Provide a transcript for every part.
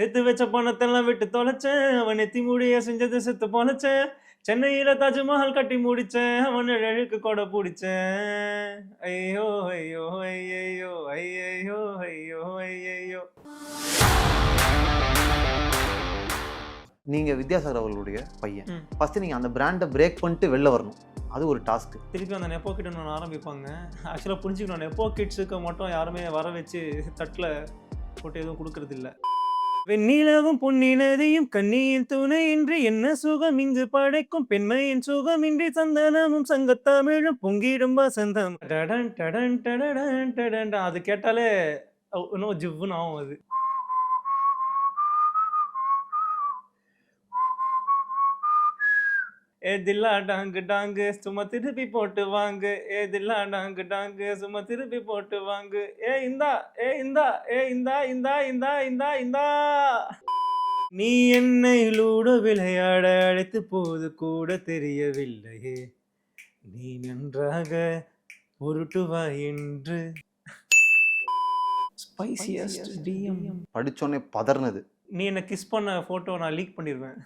சேர்த்து வச்ச பணத்தெல்லாம் விட்டு தொலைச்சேன். அவன் நெத்தி முடிய செஞ்சது செத்து பொழச்சேன். சென்னையில தாஜ்மஹால் கட்டி முடிச்சேன். அவன் நிழலுக்கு கொடை புடிச்சேன். ஐயோ! ஐயோ! ஐயையோ! ஐயையோ! ஐயோ! ஐயையோ! நீங்க வித்யாசாகர் அவர்களுடைய பையன். ம். ஃபர்ஸ்ட் நீங்க அந்த பிராண்ட பிரேக் பண்ணிட்டு வெளில வரணும். அது ஒரு டாஸ்க். திருப்பி அந்த நெப்போ கிட் ஒண்ணு ஆரம்பிப்பாங்க. ஆக்சுவலா புரிஞ்சுக்கணும். நெப்போ கிட்ஸுக்கு மட்டும் யாருமே வர வச்சு தட்டுல போட்டு எதுவும் குடுக்கறதில்ல. வெண்ணிலவும் பொன்னினதியும் கண்ணியின் துணையின்றி என்ன சுகம் இங்கு படைக்கும் பெண்மையின் சுகமின்றி சந்தனமும் சங்கத்தமிழும் பொங்கிடும் வசந்தம் டடன் டடன் டடடன் டடன் அது கேட்டாலே இன்னும் ஜிவ்வுன்னு ஆகும் அது. ஏ தில்லா டாங்கு டாங்கு சும்மா திருப்பி போட்டு வாங்கு. ஏ தில்லா டாங்கு டாங்கு சும்மா திருப்பி போட்டு வாங்கு. ஏ இந்தா ஏ இந்தா ஏ இந்தா இந்தா இந்தா இந்தா இந்தா நீ என்னை லூடோ விளையாட அழைத்து போது கூட தெரியவில்லையே. நீ நன்றாக உருட்டுவா என்று ஸ்பைசியஸ்ட் டிஎம். படிச்சோனே பதர்னது. நீ என்ன கிஸ் பண்ண போட்டோ நான் லீக் பண்ணிடுவேன்.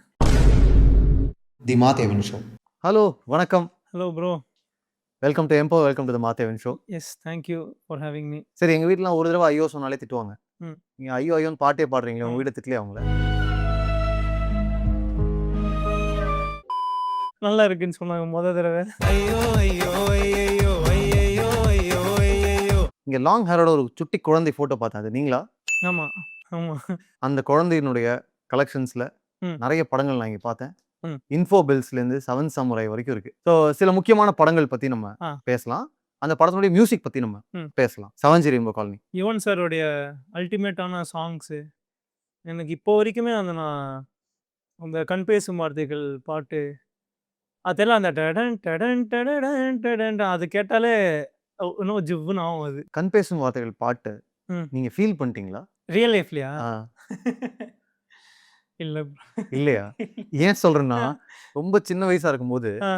The Madhavan show. ஹலோ, வணக்கம். Hello bro. வெல்கம் டு எம்போ, welcome to the Madhavan show. Yes, thank you for having me. சரி, எங்க வீட்லாம் ஒரு தடவை ஐயோ சொன்னாலே திட்டுவாங்க. ம். நீங்க ஐயோ ஐயோன்னு பாட்டே பாடுறீங்களே, உங்க வீட்ல திட்டலையா அவங்கள? நல்லா இருக்குன்னு சொன்னாங்க முத தடவை. ஐயோ ஐயோ ஐயோ ஐயோ ஐயோ ஐயோ. இங்க லாங் ஹேரோட ஒரு சுட்டி குழந்தை போட்டோ பார்த்தேன். அது நீங்களா? ஆமா ஆமா. அந்த குழந்தையினுடைய கலெக்ஷன்ஸ்ல ம். நிறைய படங்கள் நான் இங்க பார்த்தேன். ம். இன்ஃபோ பில்ஸ்ல இருந்து 7 சமுரை வரைக்கும் இருக்கு. ஸோ சில முக்கியமான படங்கள் பத்தி நம்ம ஆ. பேசலாம். அந்த படத்தினுடைய மியூசிக் பத்தி நம்ம ம். பேசலாம். Seven G rainbow colony. யுவன் சாரோடைய அல்டிமேட்டான சாங்ஸு எனக்கு இப்போ வரைக்குமே அந்த கண் பேசும் வார்த்தைகள் பாட்டு அதெல்லாம் அந்த டடன் டடன் டடடன் டடன் அது கேட்டாலே இன்னும் ஜிவ்வுன்னு ஆகும் அது. கண் பேசும் வார்த்தைகள் பாட்டு ம். நீங்க ஃபீல் பண்ணிட்டீங்களா? ரியல் லைஃப்லயா? ஆ. இல்ல இல்லையா? ஏன் சொல்றேன்னா, ரொம்ப சின்ன வயசா இருக்கும்போது ஆ.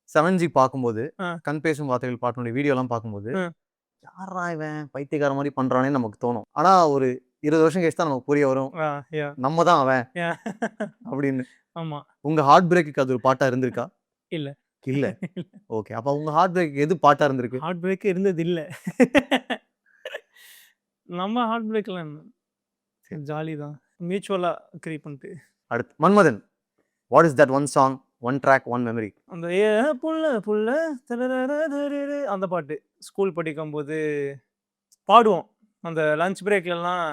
7G பார்க்கும்போது ஆ. கண் பேசும் வார்த்தைகள் பாட்டினுடைய வீடியோலாம் பார்க்கும்போது ம். யாரா இவன் பைத்தியக்கார மாதிரி பண்றானே நமக்கு தோணும். ஆனா ஒரு 20 வருஷம் கழிச்சு தான் நமக்கு புரிய வரும், யா நம்ம தான் அவன் யா. அப்படின்னு. ஆமா. உங்க ஹார்ட் பிரேக்குக்கு அது ஒரு பாட்டா இருந்திருக்கா? இல்ல இல்ல. ஓகே. அப்ப உங்க ஹார்ட் பிரேக் எது பாட்டா இருந்திருக்கு? ஹார்ட் பிரேக் இருந்தது இல்ல. நம்ம ஹார்ட் பிரேக்லாம் ஜாலி தான். மியூச்சுவலா அக்ரி பண்ணிட்டு. அடுத்து Manmadhan. What is that one song, one track, one memory? அந்த ஏ புள்ள புள்ள தரரரரரரரு அந்த பாட்டு ஸ்கூல் படிக்கும்போது பாடுவோம். அந்த லஞ்ச் பிரேக்லலாம்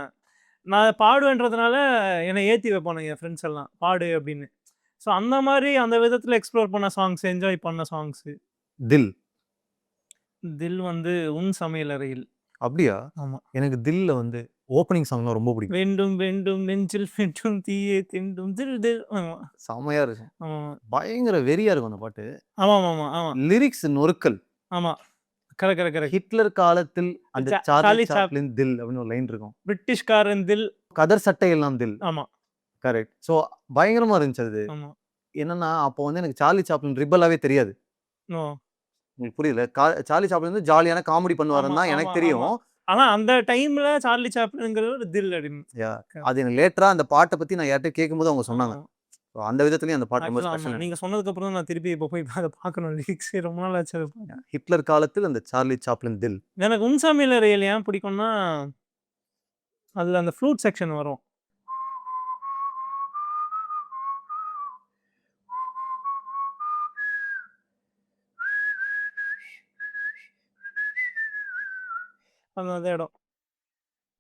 நான் பாடுவேன்றதுனால என்னை ஏற்றி வைப்பானுங்க என் ஃப்ரெண்ட்ஸ் எல்லாம் பாடு அப்படின்னு. ஸோ அந்த மாதிரி அந்த விதத்தில் எக்ஸ்ப்ளோர் பண்ண சாங்ஸ், என்ஜாய் பண்ண சாங்ஸு. தில். தில் வந்து உன் சமையலறையில். அப்படியா? ஆமா. எனக்கு தில்ல வந்து ஓப்பனிங் சாங்லாம் ரொம்ப பிடிக்கும். வேண்டும் வேண்டும் நெஞ்சில் வேண்டும் தீயே திண்டும் தில் தில். ஆமா செமையா இருக்கும். ஆமா பயங்கர வெறியா இருக்கும் அந்த பாட்டு. ஆமா ஆமா ஆமா லிரிக்ஸ் நொறுக்கல். ஆமா. Correct correct correct. ஹிட்லர் காலத்தில் அந்த சார்லி சார்லி சாப் சாப்ளின் தில் அப்படின்னு ஒரு லைன் இருக்கும். பிரிட்டிஷ்காரன் தில். கதர் சட்டை எல்லாம் தில். ஆமா கரெக்ட். ஸோ பயங்கரமா இருந்துச்சு அது. ஆமா. என்னன்னா, அப்போ வந்து எனக்கு சார்லி சாப்ளின் ரிபலாவே தெரியாது. ஓ உங்களுக்கு புரியல. சார்லி சாப்ளின் வந்து ஜாலியான காமெடி பண்ணுவாருன்னு ஆமா தான் எனக்கு ஆமா தெரியும். ஆமா. ஆனா அந்த டைம்ல சார்லி சாப்ளின்ங்கிறது ஒரு தில் அப்படின்னு. யா. அது எனக்கு லேட்டரா அந்த பாட்ட பத்தி நான் யார்கிட்ட கேட்கும்போது அவங்க சொன்னாங்க. ஆமா. So அந்த விதத்துலயும் அந்த பாட்டு ரொம்ப Actually ஆமா. ஸ்பெஷல். நீங்க சொன்னதுக்கு அப்புறம் தான் நான் திருப்பி இப்போ போய் அத பார்க்கணும். லிரிக்ஸ் ரொம்ப நாள் ஆச்சு அத பார்க்க. ஹிட்லர் காலத்தில் அந்த சார்லி சாப்ளின் தில். எனக்கு உன் சமையலறையில் ஏன் பிடிக்கும்னா, அதுல அந்த ஃப்ளூட் செக்ஷன் வரும். அந்த இடம்.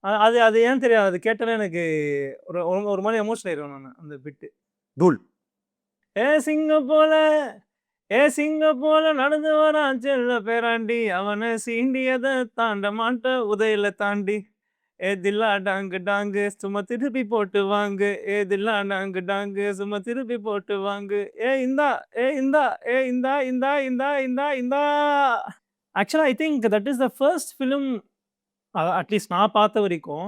அது அது ஏன் தெரியாது. அது கேட்டாலே எனக்கு ஒரு ஒரு மாதிரி எமோஷனல் ஆயிருவேன் நானு அந்த பிட்டு. தூள். ஏ சிங்கம் போல நடந்து வரான் செல்ல பேராண்டி அவனை சீண்டியதை தாண்ட மாட்ட உதையில தாண்டி. ஏ தில்லா டாங்கு டாங்கு சும்மா திருப்பி போட்டு வாங்கு. ஏ தில்லா டாங்கு டாங்கு சும்மா திருப்பி போட்டு வாங்கு. ஏ இந்தா ஏ இந்தா ஏ இந்தா இந்தா இந்தா இந்தா இந்தா. ஆக்சுவலா I think that is the first film at least நான் பார்த்த வரைக்கும்.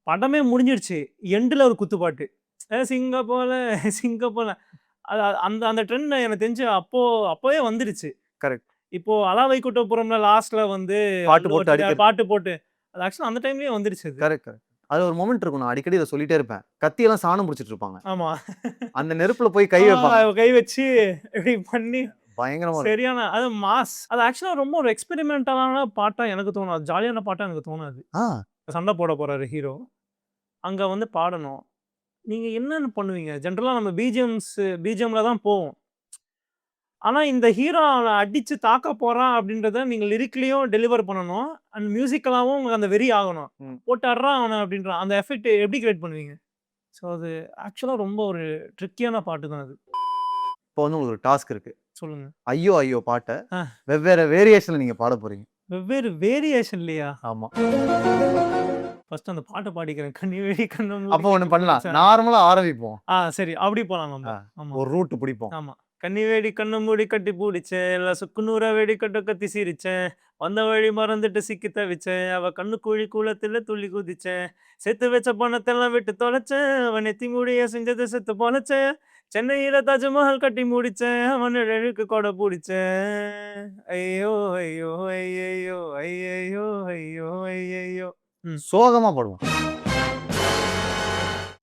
படமே முடிஞ்சிடுச்சு. எண்டுல ஒரு குத்துப்பாட்டு. ஏ சிங்க போல அது அந்த அந்த ட்ரெண்ட் எனக்கு தெரிஞ்சு அப்போவே வந்துடுச்சு. கரெக்ட். இப்போ அலா வைகுண்டபுரம்ல லாஸ்ட்ல வந்து பாட்டு போட்டு அடிக்கிறது. பாட்டு போட்டு அது ஆக்சுவலா அந்த டைம்லயே வந்துடுச்சு அது. Correct correct. அது ஒரு மொமெண்ட் இருக்கும். நான் அடிக்கடி இதை சொல்லிட்டே இருப்பேன். கத்தியெல்லாம் சாணம் பிடிச்சிட்டு இருப்பாங்க. ஆமா. அந்த நெருப்புல போய் கை வைப்பாங்க. கை வச்சு இப்படி பண்ணி பயங்கரமா இருக்கும். சரியான அது மாஸ். அது ஆக்சுவலா ரொம்ப ஒரு எக்ஸ்பெரிமெண்டலான பாட்டா எனக்கு தோணும். ஜாலியான பாட்டா எனக்கு தோணாது. ஆ சண்டை போட போறாரு ஹீரோ. அங்க வந்து பாடணும். நீங்க என்னன்னு பண்ணுவீங்க? ஜெனரலா நம்ம பிஜிஎம்ல தான் போவோம். ஆனா இந்த ஹீரோ அவன அடிச்சு தாக்க போறான் அப்படின்றத நீங்க லிரிக்லயும் டெலிவர் பண்ணணும். அண்ட் மியூசிக்கலாவும் உங்களுக்கு அந்த வெறி ஆகணும். ம். போட்டு அட்றான் அவன அப்படின்றான். அந்த எஃபெக்ட் எப்படி கிரியேட் பண்ணுவீங்க? ஸோ அது ஆக்சுவலா ரொம்ப ஒரு ட்ரிக்கியான பாட்டு தான் அது. இப்போ வந்து உங்களுக்கு ஒரு டாஸ்க் இருக்கு. சொல்லுங்க. ஐயோ ஐயோ பாட்டை ஆ. வெவ்வேறு வேரியேஷன்ல நீங்க பாட போறீங்க. வெவ்வேறு வேரியேஷன்லயா? ஆமா. ஃபர்ஸ்ட் அந்த பாட்ட பாடிக்கிறேன். கண்ணிவெடி கண்ணம் அப்போ ஒண்ணு பண்ணலாம். நார்மலா ஆரம்பிப்போம். சரி அப்படி போலாம் நம்ம. ஆமா. ஒரு ரூட் பிடிப்போம். ஆமா. கண்ணி வேடி கண்ணு மூடி கட்டி பூடிச்சேன். எல்லாம் சுக்குநூறா வெடி கட்ட கத்தி சிரிச்சேன். வந்த வழி மறந்துட்டு சிக்கி தவிச்சேன். அவ கண்ணு குழி கூலத்துல துள்ளி குதிச்சேன். செத்து வச்ச பணத்தெல்லாம் விட்டு தொலைச்சேன். அவன் நெத்தி மூடிய செஞ்சது செத்து பொழைச்சேன். சென்னையில தாஜ்மஹால் கட்டி முடிச்சேன். அவன் நிழலுக்கு கொடை பிடிச்சேன். ஐயோ ஐயோ ஐயையோ ஐயையோ ஐயோ ஐயையோ. சோகமா பாடுவோம்.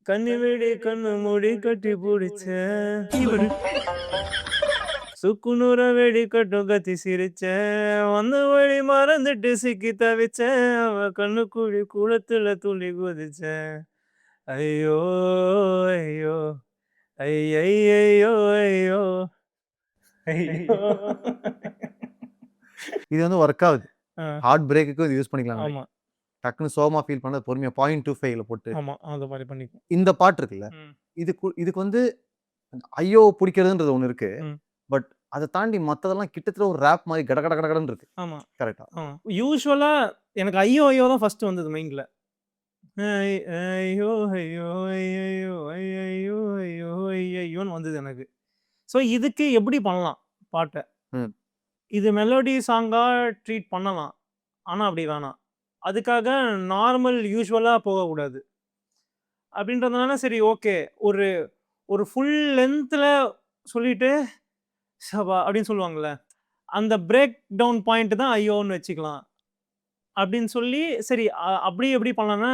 கண்ணி வேடி கண்ணு மூடி கட்டி பூடிச்சேன். சுக்குநூற வெடி கட்டும் கத்தி சிரிச்சேன். வந்த வழி மறந்துட்டு சிக்கி தவிச்சேன். அவ கண்ணு குழி குளத்துல துள்ளி குதிச்சேன். ஐயோ ஐயோ ஐயையோ ஐயோ ஐயோ. இது வந்து ஒர்க் ஆகுது. ஹார்ட் பிரேக்குக்கும் இது யூஸ் பண்ணிக்கலாம். ஆமா டக்குன்னு சோகமா ஃபீல் பண்ண பொறுமையா 0.25ல போட்டு ஆமா அந்த மாதிரி பண்ணிக்கும். இந்த பாட்டு இருக்குல்ல, இதுக்கு வந்து ஐயோ பிடிக்கிறதுன்றது ஒண்ணு இருக்கு. பட் அதை தாண்டி மத்ததெல்லாம் கிட்டத்தட்ட ஒரு ரேப் மாதிரி கட கட கடன்னு இருக்கு. ஆமா கரெக்டா? யூஸ்வலா எனக்கு ஐயோ ஐயோ தான் ஃபர்ஸ்ட் வந்தது மைண்ட்ல. ஐயோ ஐயோ ஐயோ ஐயோ ஐயோ ஐயோன்னு வந்தது எனக்கு. ஸோ இதுக்கு எப்படி பண்ணலாம் பாட்டை? இது மெலோடி சாங்கா ட்ரீட் பண்ணலாம். ஆனா அப்படி வேணாம். அதுக்காக நார்மல் யூஸ்வலா போகக்கூடாது. அப்படின்றதுனால சரி ஓகே ஒரு ஒரு ஃபுல் லென்த்ல சொல்லிட்டு சபா அப்படின்னு சொல்லுவாங்கல்ல, அந்த பிரேக் டவுன் பாயிண்ட் தான் ஐயோன்னு வச்சுக்கலாம் அப்படின்னு சொல்லி சரி அப்படி எப்படி பண்ணலாம்னா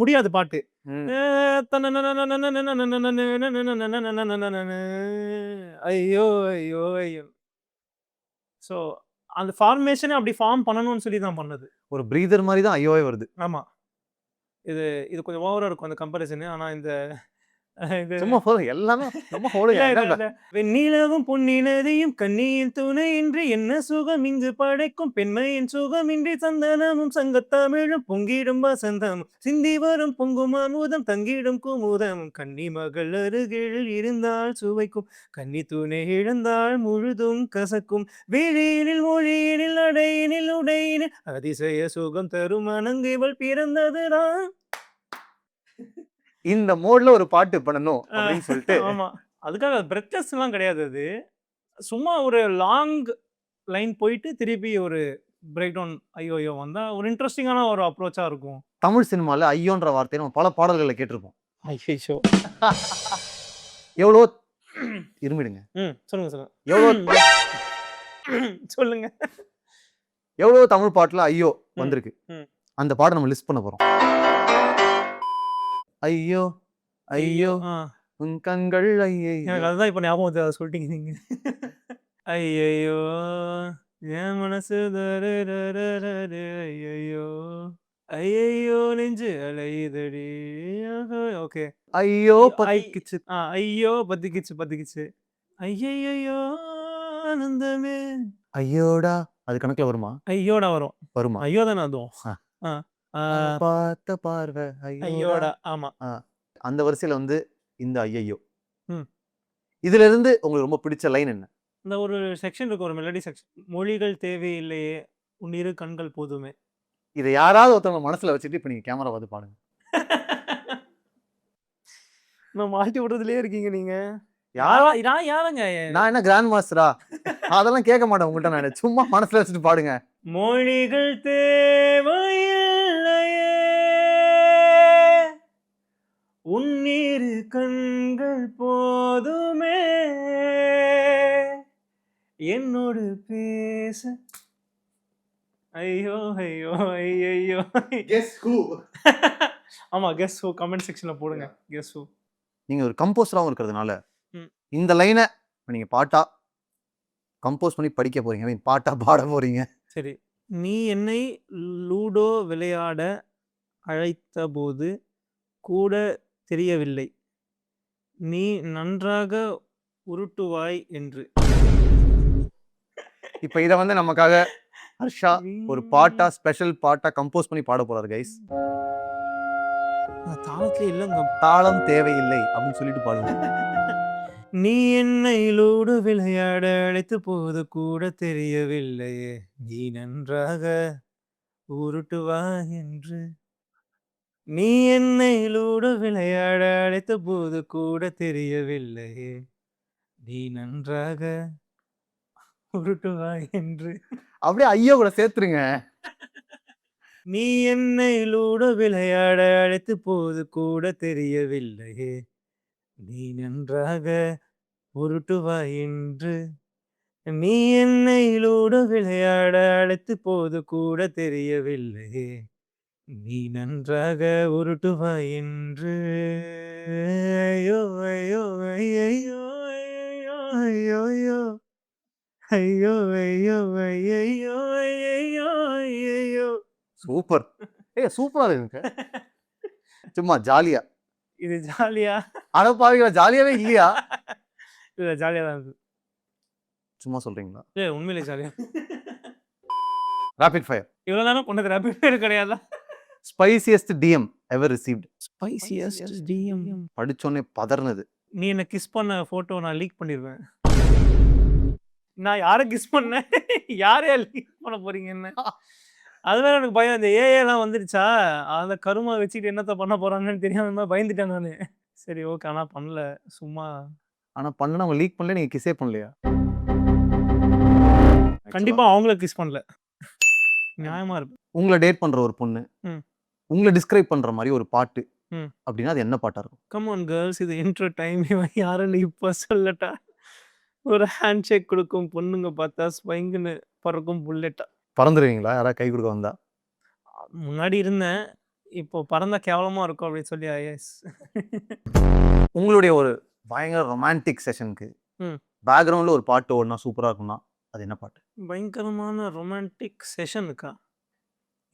முடியாது பாட்டு. ஐயோ ஐயோ ஐயோ. ஸோ அந்த ஃபார்மேஷனே அப்படி ஃபார்ம் பண்ணணும்னு சொல்லி தான் பண்ணது. ஒரு பிரீதர் மாதிரி தான் ஐயோவே வருது. ஆமா. இது இது கொஞ்சம் ஓவரா இருக்கும் அந்த கம்பேரிசன். ஆனா இந்த சும்மா எல்லாமே ரொம்ப வெண்ணிலவும் பொன்னினதையும் கண்ணியின் துணையின்றி என்ன சுகம் இங்கு படைக்கும் பெண்மையின் சுகமின்றி சந்தனமும் சங்கத்தமிழும் பொங்கிடும் வசந்தம் சிந்தி வரும் பொங்கும் அமுதம் தங்கிடும் குமுதம் கன்னி மகள் அருகில் இருந்தால் சுவைக்கும் கன்னி துணை இழந்தால் முழுதும் கசக்கும் வெளியினில் மொழியினில் அடையினில் உடையினில் அதிசய சுகம் தரும் அணங்கிவள் பிறந்ததுதான். இந்த மோட்ல ஒரு பாட்டு பண்ணணும் அப்படின்னு சொல்லிட்டு. ஆமா. அதுக்காக பிரெத்லெஸ்லாம் கிடையாது அது. சும்மா ஒரு லாங் லைன் போயிட்டு திருப்பி ஒரு பிரேக் டவுன் ஐயோ வந்தா ஒரு இன்ட்ரெஸ்டிங்கான ஒரு அப்ரோச்சா இருக்கும். தமிழ் சினிமால ஐயோன்ற வார்த்தையை நம்ம பல பாடல்களை கேட்டிருப்போம். ஐயோ. எவ்வளோ இருமிடுங்க. சொல்லுங்க சொல்லுங்க. எவ்வளோ சொல்லுங்க. எவ்வளோ தமிழ் பாட்டுல ஐயோ வந்திருக்கு. அந்த பாட்டை நம்ம லிஸ்ட் பண்ண போறோம். ஐயோ ஐயோ உன் கண்கள் ஐயோ. எனக்கு அதுதான் இப்ப ஞாபகம் வந்து அதை சொல்லிட்டீங்க நீங்க. ஐயோ என் மனசு ஐயோ ஐயோ நெஞ்சு அலையுதடி. ஓகே. ஐயோ பத்திக்கிச்சு. ஐயோ பத்திக்கிச்சு. ஐயோ ஆனந்தமே. ஐயோடா அது கணக்குல வருமா? ஐயோடா வருமா? ஐயோ தானே அதுவும். பார்த்த பார்வை ஐயோடா. ஆமா. அந்த வரிசையில வந்து இந்த ஐயோ இதுல இருந்து உங்களுக்கு ரொம்ப பிடிச்ச லைன் என்ன? இந்த ஒரு செக்ஷன் இருக்கு, ஒரு மெலடி செக்ஷன். மொழிகள் தேவையில்லையே உன் இரு கண்கள் போதுமே. இதை யாராவது ஒருத்தவங்க மனசுல வச்சுட்டு இப்ப நீங்க கேமரா பார்த்து பாடுங்க. நான் மாட்டி விடுறதுலயே இருக்கீங்க நீங்க. யாருங்க? நான் என்ன கிராண்ட் மாஸ்டரா? அதெல்லாம் கேட்க மாட்டேன் உங்கள்கிட்ட. நான் சும்மா மனசுல வச்சுட்டு பாடுங்க. மொழிகள் தேவையில்லையே உன்னிரு கண்கள் போதுமே என்னோடு பேச. ஐயோ ஐயோ ஐயோ. Guess who. ஆமா, கெஸ் ஹூ கமெண்ட் செக்ஷன்ல போடுங்க. Guess who. நீங்க ஒரு கம்போசராவும் இருக்கிறதுனால ம். இந்த லைனை நீங்க பாட்டா கம்போஸ் பண்ணி படிக்க போறீங்க, I mean பாட்டா பாட போறீங்க. சரி. நீ என்னை லூடோ விளையாட அழைத்தபோது கூட தெரியவில்லை. நீ நன்றாக உருட்டுவாய் என்று. இப்போ இதை வந்து நமக்காக ஹர்ஷா ஒரு பாட்டா ஸ்பெஷல் பாட்டா கம்போஸ் பண்ணி பாட போறாரு கைஸ். தாளத்திலே இல்லைங்க. தாளம் தேவையில்லை அப்படின்னு சொல்லிட்டு பாடுங்க. நீ என்னை லூடோ விளையாட அழைத்த போது கூட தெரியவில்லையே, நீ நன்றாக உருட்டுவாய் என்று. நீ என்னை லூடோ விளையாட அழைத்த போது கூட தெரியவில்லையே, நீ நன்றாக உருட்டுவாய் என்று. அப்படியே ஐயோ கூட சேர்த்துருங்க. நீ என்னை லூடோ விளையாட அழைத்த போது கூட தெரியவில்லையே, நீ நன்றாக உருட்டுவாய் என்று. நீ என்னை லூடோ விளையாட அழைத்த போது கூட தெரியவில்லையே, நீ நன்றாக உருட்டுவாய் என்று. ஐயோ ஐயோ ஐயோ ஐயோ ஐயோ ஐயோ ஐயோ ஐயோ ஐயோ ஐயோ. சூப்பர். சூப்பரா இருக்கு. சும்மா ஜாலியா. இது ஜாலியா? அட பாவிங்களா, ஜாலியாவே இல்லையா? இல்ல, ஜாலியா தான் இருக்கு. சும்மா சொல்றீங்களா? இல்ல, உண்மையிலே ஜாலியா. Rapid fire. இவ்வளவு நேரம் கொண்டது ராபிட் ஃபயர் கிடையாதா? Spiciest DM ever received. Spiciest DM. படிச்சோன்னே பதர்னது. நீ என்ன கிஸ் பண்ண போட்டோ நான் லீக் பண்ணிடுவேன். நான் யாரை கிஸ் பண்ணேன்? யாரையா லீக் பண்ண போறீங்க என்ன? அதுதான் எனக்கு பயம். இந்த ஏஐ எல்லாம் வந்துருச்சா, அந்த கருமா வச்சுட்டு என்னத்த பண்ண போறாங்கன்னு தெரியாம பயந்துட்டேன் நானு. சரி, ஓகே. ஆனா பண்ணல, சும்மா. ஆனா பண்ண அவங்க லீக் பண்ணல, நீங்க கிஸ்ஸே பண்ணலையா? கண்டிப்பா அவங்கள கிஸ் பண்ணல. நியாயமா இருக்கு. உங்களை டேட் பண்ற ஒரு பொண்ணு உங்களை டிஸ்கிரைப் பண்ற மாதிரி ஒரு பாட்டு அப்படின்னா அது என்ன பாட்டா இருக்கும்? கம் ஆன் கேர்ள்ஸ், இது இன்ட்ரோ டைம். இவன் யாருன்னு இப்ப சொல்லட்டா? ஒரு ஹேண்ட் ஷேக் கொடுக்கும் பொண்ணுங்க பார்த்தா ஸ்பைங்குன்னு பறக்கும் புல்லட்டா. பறந்துருவீங்களா யாராவது கை கொடுக்க வந்தா? முன்னாடி இருந்தேன், இப்போ பறந்தா கேவலமா இருக்கும் அப்படின்னு சொல்லி ஐஎஸ். உங்களுடைய ஒரு பயங்கர ரொமான்டிக் செஷனுக்கு பேக்ரவுண்ட்ல ஒரு பாட்டு ஓடுனா சூப்பரா இருக்கும்னா அது என்ன பாட்டு? பயங்கரமான ரொமான்டிக் செஷனுக்கா?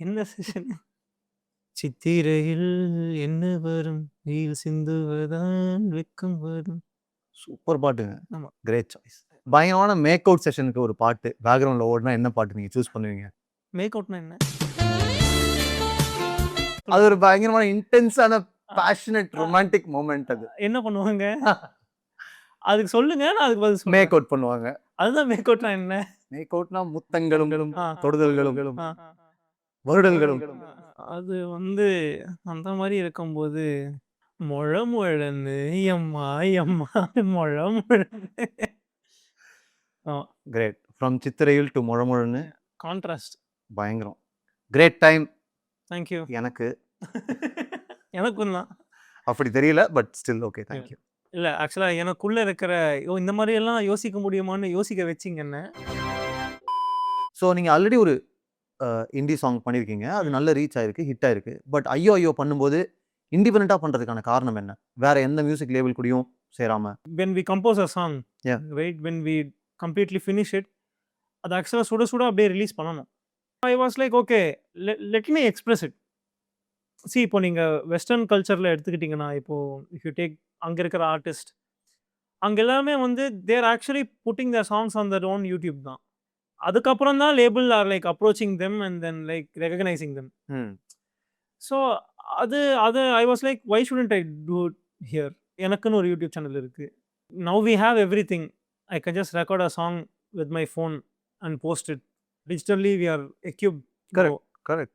என்ன செஷன்? சித்திரையில் என்ன வரும், நீல் சிந்துவதான் வெக்கம் வரும். சூப்பர் பாட்டுங்க. ஆமா. Great choice. பயங்கரமான மேக் அவுட் செஷனுக்கு ஒரு பாட்டு பேக்ரவுண்ட்ல ஓடுனா என்ன பாட்டு நீங்க சூஸ் பண்ணுவீங்க? மேக் அவுட்னா என்ன? அது ஒரு பயங்கரமான இன்டென்ஸான பேஷனட் ரொமான்டிக் மொமெண்ட். அது என்ன பண்ணுவாங்க? அதுக்கு சொல்லுங்க, நான் அதுக்கு பதில் சொல்றேன். மேக் அவுட் பண்ணுவாங்க. அதுதான் மேக் அவுட்னா என்ன? மேக் அவுட்னா முத்தங்களும் ஆ. தொடுதல்களும் ஆ. வருடல்களும். அது வந்து அந்த மாதிரி இருக்கும்போது மொழ முழன்னு எம்மா எம்மா மொழ முழன்னு. கிரேட். ஃப்ரம் சித்திரையில் டு முழமுழன்னு. கான்ட்ராஸ்ட். பயங்கரம். Great time. தேங்க்யூ. எனக்கு எனக்கும் தான். அப்படி தெரியல, பட் ஸ்டில் ஓகே. தேங்க்யூ. இல்ல, ஆக்சுவலா எனக்குள்ள இருக்கிற இந்த மாதிரி எல்லாம் யோசிக்க முடியுமான்னு யோசிக்க வச்சிங்க என்ன. ஸோ நீங்க ஆல்ரெடி ஒரு இண்டி சாங் பண்ணியிருக்கீங்க, அது நல்ல ரீச் ஆயிருக்கு, ஹிட் ஆயிருக்கு. பட் ஐயோ ஐயோ பண்ணும்போது இண்டிபெண்டா பண்றதுக்கான காரணம் என்ன? வேற எந்த மியூசிக் லேபிள் கூடயும் சேராம? when we compose a song, Yeah. right, when we completely finish it, அது ஆக்சுவலா சுட சுட அப்படியே ரிலீஸ் பண்ணணும். ஐ was like okay, let me express it. இப்போ நீங்க வெஸ்டர்ன் கல்ச்சர்ல எடுத்துக்கிட்டீங்கன்னா, இப்போ இஃப் யூ டேக் அங்க இருக்கிற ஆர்டிஸ்ட், அங்க எல்லாமே வந்து there actually putting their songs on their own YouTube தான். அதுக்கப்புறம் தான் label are like approaching them and then like recognising them. So அது அது I was like why shouldn't I do it here? எனக்குன்னு ஒரு யூடியூப் சேனல் இருக்கு. Now we have everything. I can just record a song with my phone and post it digitally. We are equip. Correct.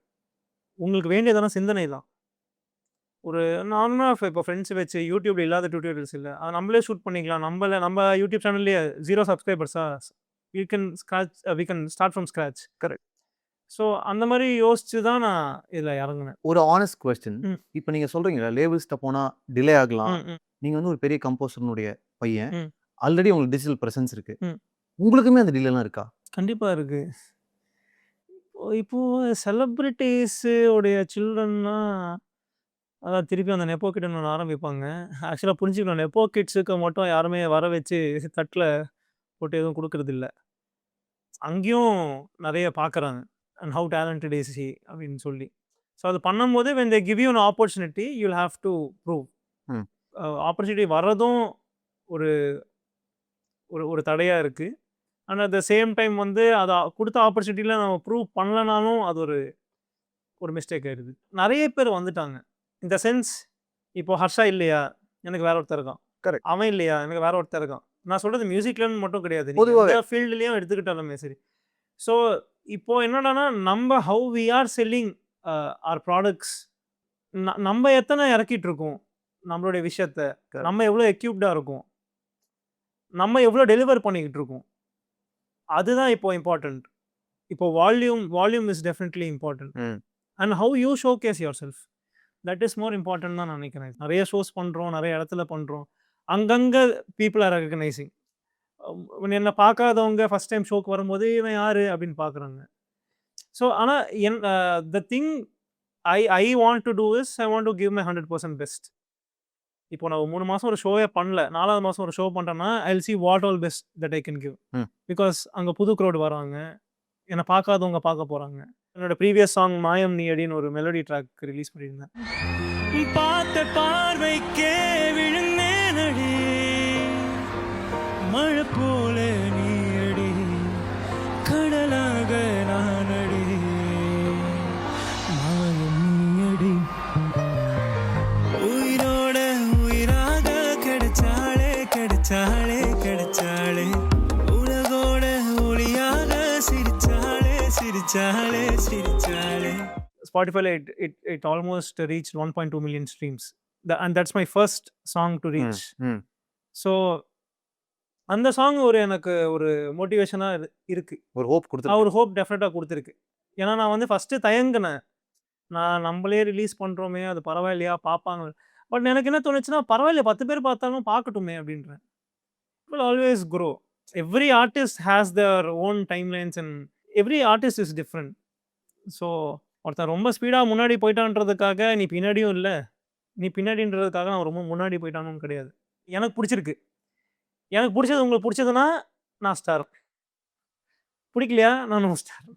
உங்களுக்கு வேண்டியதான சிந்தனை தான். ஒரு நார்மலாக இப்போ ஃப்ரெண்ட்ஸ் வச்சு யூடியூப்ல இல்லாத டியூட்டோரியல்ஸ் இல்லை, அதை நம்மளே ஷூட் பண்ணிக்கலாம். நம்ம யூடியூப் சேனல்லேயே 0 சப்ஸ்கிரைபர்ஸா, we can start from scratch. Correct. So அந்த மாதிரி யோசிச்சு தான் நான் இதில் இறங்குனேன். ஒரு ஆனஸ்ட் கொஸ்டின். இப்போ நீங்க சொல்றீங்களா லேபிள்ஸ்ட்ட போனா டிலே ஆகலாம், நீங்க வந்து ஒரு பெரிய கம்போசர்னுடைய பையன், ஆல்ரெடி உங்களுக்கு டிஜிட்டல் பிரசன்ஸ் இருக்கு, உங்களுக்குமே அந்த டிலேலாம் இருக்கா? கண்டிப்பா இருக்கு. இப்போ செலிபிரிட்டீஸ் உடைய சில்ட்ரன்னா, அதான் திருப்பி அந்த நெப்போ கிட்ன்னு ஒண்ணு ஆரம்பிப்பாங்க. ஆக்சுவலா புரிஞ்சுக்கணும். நெப்போ கிட்ஸுக்கு மட்டும் யாருமே வர வச்சு தட்ல போட்டு எதுவும் குடுக்குறதில்ல. அங்கேயும் நெறைய பார்க்குறாங்க. And how talented is he அப்படின்னு சொல்லி. ஸோ அது பண்ணும்போது when they give you an opportunity you will have to prove. ம். ஆப்பர்ச்சுனிட்டி வர்றதும் ஒரு ஒரு ஒரு தடையா இருக்கு. And at the same time வந்து அத குடுத்த ஆப்பர்ச்சுனிட்டில நம்ம ப்ரூவ் பண்ணலனாலும் அது ஒரு ஒரு மிஸ்டேக் ஆயிடுது. நெறைய பேர் வந்துட்டாங்க. இன் த சென்ஸ் இப்போ ஹர்ஷா இல்லையா? எனக்கு வேற ஒருத்தன் இருக்கான். கரெக்ட். அவன் இல்லையா? எனக்கு வேற ஒருத்தன் இருக்கான். நான் சொல்றது மியூசிக்லன்னு மட்டும் கிடையாது. நீங்க பொதுவாவே. எந்த ஃபீல்டுலயும் எடுத்துக்கிட்டாலுமே சரி. ஸோ இப்போ என்னடான்னா, நம்ப how we are selling our products நம்ப எத்தன இறக்கிட்டு இருக்கோம்? நம்மளுடைய விஷயத்த. Correct. நம்ம எவ்வளோ எக்யூப்டா இருக்கோம்? நம்ம எவ்வளோ டெலிவர் பண்ணிக்கிட்டு இருக்கோம்? அதுதான் இப்போ இம்பார்ட்டன்ட். இப்போ வால்யூம் இஸ் டெஃபினெட்லி இம்பார்ட்டன்ட். ம். And how you showcase yourself. That is more important தான் நான் நினைக்கிறேன். நெறைய ஷோஸ் பண்றோம், நெறைய இடத்துல பண்றோம். அங்கங்க பீப்பிள் ஆர் ரெகக்னைசிங். என்ன பார்க்காதவங்க ஃபர்ஸ்ட் டைம் ஷோக்கு வரும்போது, "இவன் யாரு?" அப்படின்னு பார்க்குறாங்க. ஸோ ஆனா the thing I want to do is I want to give my 100% best. இப்போ நான் 3 மாசம் ஒரு ஷோவே பண்ணல. 4வது மாசம் ஒரு ஷோ பண்றேன்னா, I will see what all best that I can give. ம். பிகாஸ் அங்க புது க்ரௌட் வராங்க. என்ன பார்க்காதவங்க பார்க்க போறாங்க. என்னோட ப்ரீவியஸ் சாங் மாயம் நீ அடின்னு ஒரு மெலோடி ட்ராக் ரிலீஸ் பண்ணியிருந்தேன். பார்த்த பார்வைக்கே விழுந்தேனடி, மழை போல நீ அடி, கடலாக நானடி, மாயம் நீ அடி, உயிரோட உயிராக கிடைச்சாளே கிடைச்சாளே கிடைச்சாளே, உலகோட ஒளியாக சிரிச்சாளே சிரிச்சாளே சிரிச்சாளே. Spotify it almost reached 1.2 million streams. And that's my first song to reach. ம். So அந்த சாங் ஒரு எனக்கு ஒரு மோட்டிவேஷனா இருக்கு. ஒரு ஹோப் கொடுத்து ஒரு ஹோப் டெஃபினட்டா குடுத்துருக்கு. ஏன்னா நான் வந்து ஃபர்ஸ்ட்டு தயங்குனேன். நம்மளே ரிலீஸ் பண்றோமே, அது பரவாயில்லையா? பார்ப்பாங்க. பட் எனக்கு என்ன தோணுச்சுன்னா, பரவாயில்ல 10 பேர் பார்த்தாலும் பார்க்கட்டுமே அப்படின்றேன். It will always grow. Every artist has their own timelines and every artist is different. So ஒருத்தன் ரொம்ப ஸ்பீடா முன்னாடி போயிட்டான்றதுக்காக நீ பின்னாடியும் இல்ல, நீ பின்னாடின்றதுக்காக நான் ரொம்ப முன்னாடி போயிட்டானும் கிடையாது. எனக்கு புடிச்சிருக்கு. எனக்கு புடிச்சது உங்களுக்கு புடிச்சதுன்னா, நான் ஸ்டார். புடிக்கலையா? நானும் ஸ்டார்.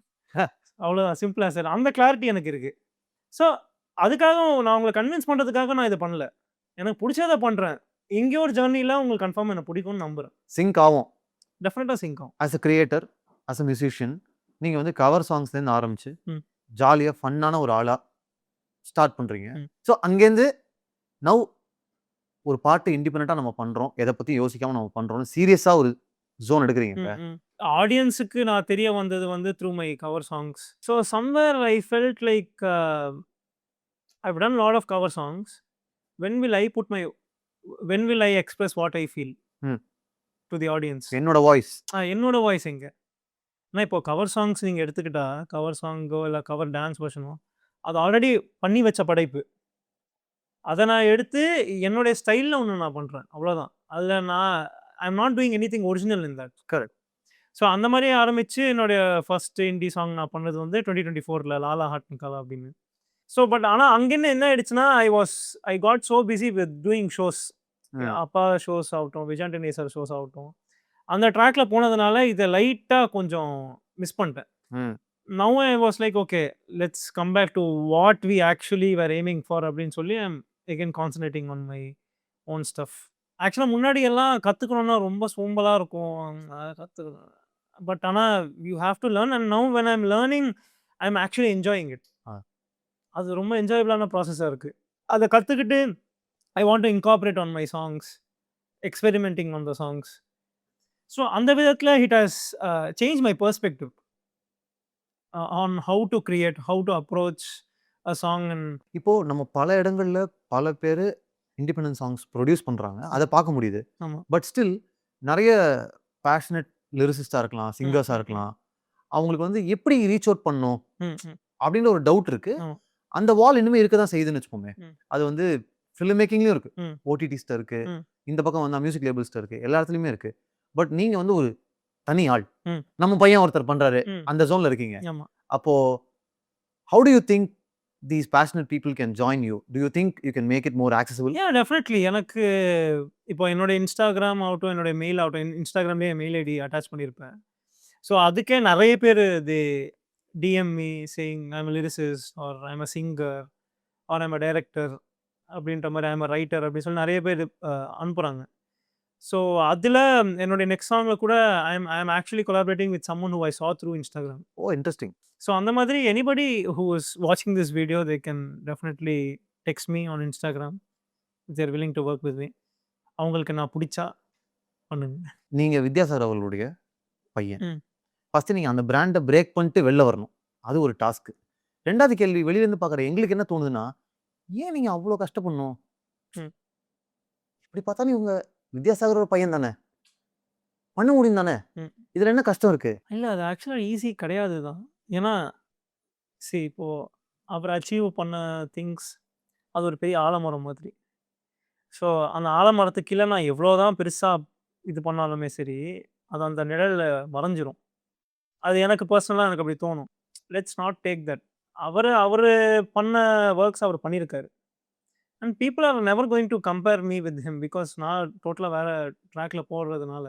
அவ்வளோதான் சிம்பிள் ஆஸ் தட். அந்த கிளாரிட்டி எனக்கு இருக்கு. ஸோ அதுக்காக நான் உங்கள கன்வின்ஸ் பண்றதுக்காக நான் இத பண்ணல. எனக்கு புடிச்சத பண்றேன். எங்கேயோ ஒரு ஜர்னில உங்களுக்கு கன்ஃபார்ம் எனக்கு பிடிக்கும்னு நம்புறேன். சிங்க் ஆகும். டெஃபினட்டா சிங்க் ஆகும். As a creator, as a musician, நீங்க வந்து கவர் சாங்ஸ்லேருந்து ஆரம்பிச்சு ம். ஜாலியா ஃபன்னான ஒரு ஆளா ஸ்டார்ட் பண்றீங்க. ம். ஸோ அங்கேருந்து நவ் ஒரு பாட்டு இண்டிபெண்டண்டா நம்ம பண்றோம். எதை பத்தி யோசிக்காம நம்ம பண்றோம்னு சீரியஸா ஒரு ஜோன் எடுக்கிறீங்க இப்ப. ஆடியன்ஸுக்கு நான் தெரிய வந்தது வந்து through my cover songs. So somewhere I felt like I've done lot of cover songs. When will I express what I feel hmm. To the audience? என்னோட வாய்ஸ். என்னோட வாய்ஸ் எங்க? ஏன்னா இப்போ கவர் சாங்ஸ் நீங்க எடுத்துக்கிட்டா, கவர் சாங்கோ இல்ல cover dance வெர்ஷனோ, அது already பண்ணி வச்ச படைப்பு. அத நான் எடுத்து என்னுடைய ஸ்டைல்ல ஒண்ணு நான் பண்றேன். அவ்வளோதான். அதுல I am not doing anything original in that. Correct. So அந்த மாரி ஆரம்பிச்சு என்னுடைய ஃபர்ஸ்ட் ஹிந்தி சாங் நான் பண்ணது வந்து 2024ல லாலா ஹாட் நிக்காலா அப்படின்னு. ஸோ பட் ஆனா அங்கேருந்து என்ன ஆயிடுச்சுன்னா, I got so busy with doing shows. ம். அப்பா ஷோஸ் ஆகட்டும், விஜய் ஆண்டனி சார் ஷோஸ் ஆகட்டும். அந்த ட்ராக்ல போனதுனால இத லைட்டா கொஞ்சம் மிஸ் பண்ணிட்டேன். ம். Now I was like okay, let's come back to what we actually were aiming for அப்படின்னு சொல்லி I am again concentrating on my own stuff. ஆக்சுவலா முன்னாடி எல்லாம் கத்துக்கணும்னா ரொம்ப சோம்பலா இருக்கும். கத்துக்கணும். பட் ஆனா you have to learn and now when I am learning I am actually enjoying it. ஆ. அது ரொம்ப என்ஜாயபிளான ப்ராசஸா இருக்கு. அத கத்துக்கிட்டு I want to incorporate on my songs, experimenting on the songs. So அந்த விதத்துல it has change my perspective on how to create, how to approach a song. And இப்போ நம்ம பல இடங்கள்ல பல பேரு இண்டிபெண்டன்ட் சாங்ஸ் ப்ரொடியூஸ் பண்றாங்க. அத பார்க்க முடியுது. ஆமா. பட் ஸ்டில் நெறைய பேஷனேட் லிரிசிஸ்டா இருக்கலாம், சிங்கர்ஸா இருக்கலாம். அவங்களுக்கு வந்து எப்படி ரீச் அவுட் பண்ணணும் அப்படின்ற ஒரு டவுட் இருக்கு. ஆமா. அந்த வால் இன்னுமே இருக்க தான் செய்யுதுன்னு வச்சுக்கோமே. ம். அது வந்து ஃபிலிம் மேக்கிங்லயும் இருக்கு, ம். ஓடிடிஸ்ட இருக்கு, ம். இந்த பக்கம் வந்தா மியூசிக் லேபிள்ஸ்ட இருக்கு, எல்லா இடத்துலயுமே இருக்கு. பட் நீங்க வந்து ஒரு தனி ஆள். ம். நம்ம பையன் ஒருத்தர் பண்றாரு, ம். அந்த ஜோன்ல இருக்கீங்க. ஆமா. அப்போ How do you think these passionate people can join you? Do you think you can make it more accessible? Definitely. எனக்கு இப்போ என்னோட Instagram ஆகட்டும், என்னோட மெயில் ஆகட்டும், Instagramலயே என் மெயில் ஐடி அட்டாச் பண்ணியிருப்பேன். ஸோ அதுக்கே நெறைய பேரு DM me saying I am a lyricist or I am a singer or I am a director அப்படின்ற மாரி ஐ அம் எ ரைட்டர் அப்படின்னு சொல்லி நெறைய பேர் அனுப்புறாங்க. ஸோ அதில என்னுடைய நெக்ஸ்ட் சாங்ல கூட I am actually collaborating with someone who I saw through Instagram. Oh, interesting. So அந்த மாதிரி எனிபடி ஹூ இஸ் வாட்சிங் this video they can definitely text me on Instagram. They are willing to work with me. அவங்களுக்கு நான் புடிச்சா பண்ணுங்க. நீங்க வித்யாசாகர் அவர்களுடைய பையன். ம். ஃபர்ஸ்ட் நீங்க அந்த பிராண்ட பிரேக் பண்ணிட்டு வெளில வரணும். அது ஒரு டாஸ்க். 2வது கேள்வி வெளியில இருந்து பார்க்குற எங்களுக்கு என்ன தோணுதுன்னா, ஏன் நீங்க அவ்ளோ கஷ்டப்படணும்? ம். இப்படி பார்த்தாலும் இவங்க வித்யாசாகரோட பையன் தானே. பண்ண முடியும் தானே. ம். இதுல என்ன கஷ்டம் இருக்கு? இல்ல அது ஆக்சுவலா ஈஸி கிடையாது தான். ஏன்னா இப்போ அவர் அச்சீவ் பண்ண திங்ஸ் அது ஒரு பெரிய ஆலமரம் மாதிரி. ஸோ அந்த ஆலமரத்துக்கு கீழ நான் எவ்வளோதான் பெருசா இது பண்ணாலுமே சரி, அது அந்த நிழல்ல மறைஞ்சிரும். அது எனக்கு பர்சனலா எனக்கு அப்படி தோணும். Let's not take that. அவரு அவரு பண்ண வொர்க்ஸ் அவர் பண்ணியிருக்காரு. And people are never going to compare me with him because நான் டோட்டலா வேற ட்ராக்ல போடுறதுனால.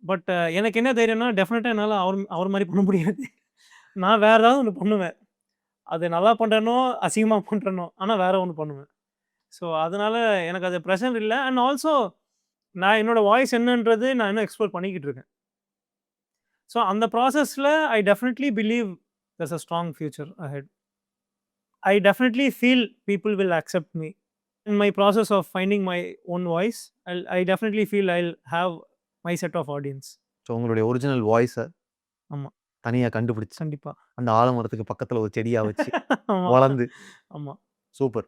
பட் எனக்கு என்ன தைரியம்னா டெஃபினட்டா என்னால அவர் மாரி பண்ண முடியாது. நான் வேற ஏதாவது ஒண்ணு பண்ணுவேன். அது நல்லா பண்றேனோ, அசிங்கமா பண்றேனோ, ஆனா வேற ஒண்ணு பண்ணுவேன். ஸோ அதனால எனக்கு அது பிரஷர் இல்ல. அண்ட் ஆல்சோ நான் என்னோட வாய்ஸ் என்னன்றது நான் இன்னும் எக்ஸ்ப்ளோர் பண்ணிக்கிட்டு இருக்கேன். ஸோ அந்த ப்ராசஸ்ல I definitely believe there's a strong future ahead. I definitely feel people will accept me. In my process of finding my own voice, I definitely feel I'll have my set of audience. So உங்களுடைய original வாய்ஸ ஆமா. தனியா கண்டுபிடிச்சு, கண்டிப்பா. அந்த ஆலமரத்துக்கு பக்கத்துல ஒரு செடியா வச்சு, ஆமா. வளர்ந்து ஆமா. Super.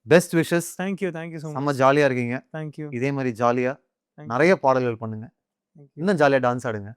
Best wishes. Thank you so செம்ம much. ஜாலியா இருக்கீங்க. Thank you. இதே மாரி ஜாலியா Thank you. நெறைய பாடல்கள் பண்ணுங்க. Thank you. இன்னும் ஜாலியா டான்ஸ் ஆடுங்க.